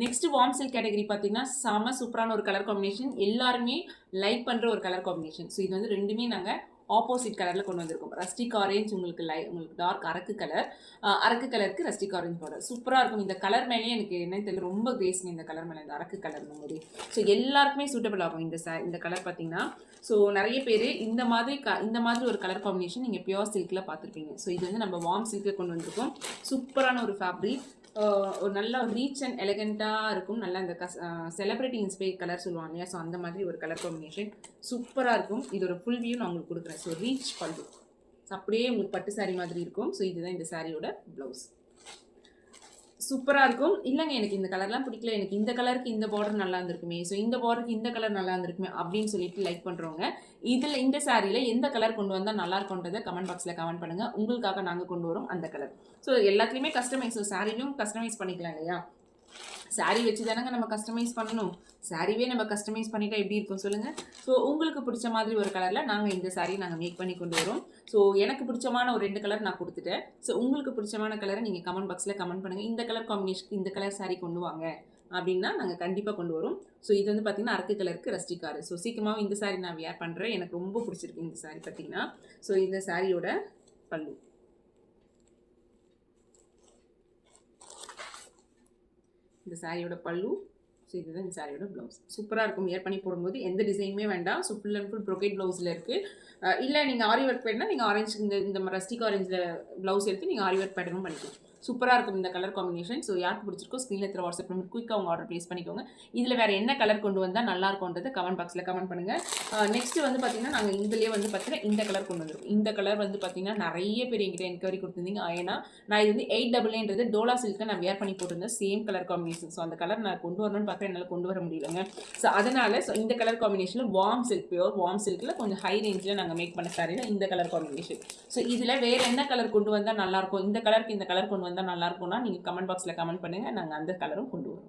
Next warm silk category பார்த்தீங்கன்னா செம சூப்பரான ஒரு கலர் காம்பினேஷன், எல்லாருமே லைக் பண்ணுற ஒரு கலர் காம்பினேஷன். ஸோ இது வந்து ரெண்டுமே நாங்கள் ஆப்போசிட் கலரில் கொண்டு வந்திருக்கோம். ரஸ்டிக் ஆரேஞ்ச் உங்களுக்கு உங்களுக்கு டார்க் அரக்கு கலர், அரக்கு கலருக்கு ரஸ்டிக் ஆரேஞ்ச் பார்டர் சூப்பராக இருக்கும். இந்த கலர் மேலேயே எனக்கு என்னன்னு தெரியல, ரொம்ப கிரேஸ்ங்க இந்த கலர் மேலே, இந்த அரக்கு கலர் மாதிரி. ஸோ எல்லாருக்குமே சூட்டபிள் ஆகும் இந்த கலர் பார்த்தீங்கன்னா. ஸோ நிறைய பேர் இந்த மாதிரி ஒரு கலர் காம்பினேஷன் நீங்கள் பியோர் சில்கில் பார்த்துருப்பீங்க. ஸோ இது வந்து நம்ம வார்ம் சில்கில் கொண்டு வந்திருக்கோம். சூப்பரான ஒரு ஃபேப்ரிக், ஒரு நல்ல ரீச் அண்ட் எலகண்ட்டாக இருக்கும். நல்லா இந்த செலிப்ரிட்டி இன்ஸ்பைர் கலர் சொல்லுவாங்க இல்லையா, ஸோ அந்த மாதிரி ஒரு கலர் காம்பினேஷன் சூப்பராக இருக்கும். இது ஒரு ஃபுல் வியூ நான் உங்களுக்கு கொடுக்குறேன். ஸோ ரீச் பல்லு, அப்படியே உங்களுக்கு பட்டு சாரீ மாதிரி இருக்கும். ஸோ இதுதான் இந்த சாரியோட ப்ளவுஸ். சூப்பராக இருக்கும். இல்லைங்க எனக்கு இந்த கலர்லாம் பிடிக்கல, எனக்கு இந்த கலருக்கு இந்த பார்டர் நல்லா இருந்திருக்குமே, ஸோ இந்த பார்டருக்கு இந்த கலர் நல்லா இருந்திருக்குமே அப்படின்னு சொல்லிட்டு லைக் பண்ணுறவங்க இதில் இந்த சாரியில் எந்த கலர் கொண்டு வந்தால் நல்லா இருக்கும்ன்றதை கமெண்ட் பாக்ஸில் கமெண்ட் பண்ணுங்கள். உங்களுக்காக நாங்கள் கொண்டு வரோம் அந்த கலர். ஸோ எல்லாத்துலேயுமே கஸ்டமைஸ், ஸோ சாரிலையும் கஸ்டமைஸ் பண்ணிக்கலாம் இல்லையா, சாரீ வச்சு தானங்க நம்ம கஸ்டமைஸ் பண்ணணும். சாரீவே நம்ம கஸ்டமைஸ் பண்ணிட்டா எப்படி இருக்கும் சொல்லுங்கள். ஸோ உங்களுக்கு பிடிச்ச மாதிரி ஒரு கலரில் நாங்கள் இந்த சாரீ நாங்கள் மேக் பண்ணி கொண்டு வரோம். ஸோ எனக்கு பிடிச்சமான ஒரு 2 கலர் நான் கொடுத்துட்டேன். ஸோ உங்களுக்கு பிடிச்சமான கலரை நீங்கள் கமெண்ட் பாக்ஸில் கமெண்ட் பண்ணுங்கள். இந்த கலர் காம்பினேஷன் இந்த கலர் சாரீ கொண்டு வாங்க அப்படின்னா நாங்கள் கண்டிப்பாக கொண்டு வரோம். ஸோ இது வந்து பார்த்திங்கன்னா அரக்கு கலருக்கு ரஸ்டிக் ஆறு. ஸோ சீக்கிரமாக இந்த சாரீ நான் வேர் பண்ணுறேன், எனக்கு ரொம்ப பிடிச்சிருக்கு இந்த சாரீ பார்த்திங்கன்னா. ஸோ இந்த சாரியோட பல்லு, இந்த சாரியோட பல்லு. ஸோ இதுதான் இந்த சாரியோட ப்ளவுஸ். சூப்பராக இருக்கும் வியர் பண்ணி போடும்போது, எந்த டிசைனுமே வேண்டாம். So full and full brocade ப்ளவுஸில் இருக்குது. இல்லை நீங்கள் ஆரி ஒர்க் பண்ணால் நீங்கள் ஆரஞ்சு இந்த ரஸ்டிக் ஆரஞ்சில் ப்ளவுஸ் எடுத்து நீங்கள் ஆரி ஒர்க் பேட்டர்னும் பண்ணிக்கலாம். சூப்பராக இருக்கும் இந்த கலர் காம்பினேஷன். ஸோ யாருக்கு பிடிச்சிருக்கோ ஸ்க்ரீனில் இருக்கிற வாட்ஸ்அப் நம்பர் குயிக்காக அவங்க ஆர்டர் ப்ளேஸ் பண்ணிக்கோங்க. இதில் வேறு என்ன கலர் கொண்டு வந்தால் நல்லா இருக்கும்ன்றதை கமெண்ட் பாக்ஸில் கமெண்ட் பண்ணுங்கள். நெக்ஸ்ட்டு வந்து பார்த்திங்கன்னா நாங்கள் இதிலே வந்து பார்த்திங்கன்னா இந்த கலர் கொண்டு வந்துருக்கோம். இந்த கலர் வந்து பார்த்திங்கன்னா நிறைய பேர் என்கிட்ட என்கொயரி கொடுத்துருந்தீங்க. ஏன்னா நான் இது வந்து 8AA டோலா சில்க்கு நான் வேர் பண்ணி போட்டிருந்தேன், சேம் கலர் காம்பினேஷன். ஸோ அந்த கலர் நான் கொண்டு வரணும்னு பார்க்குறேன், என்னால் கொண்டு வர முடியலங்க. ஸோ அதனால் இந்த கலர் காம்பினேஷனில் வார்ம் சில்க், பியோர் வார்ம் சில்கில் கொஞ்சம் ஹை ரேஞ்சில் நாங்கள் மேக் பண்ண சாரியில் இந்த கலர் காம்பினேஷன். ஸோ இதில் வேறு என்ன கலர் கொண்டு வந்தால் நல்லாயிருக்கும், இந்த கலருக்கு இந்த கலர் கொண்டு வந்தால் நல்லாயிருக்கும்னா நீங்கள் கமெண்ட் பாக்ஸில் கமெண்ட் பண்ணுங்கள், நாங்கள் அந்த கலரும் கொண்டு வரோம்.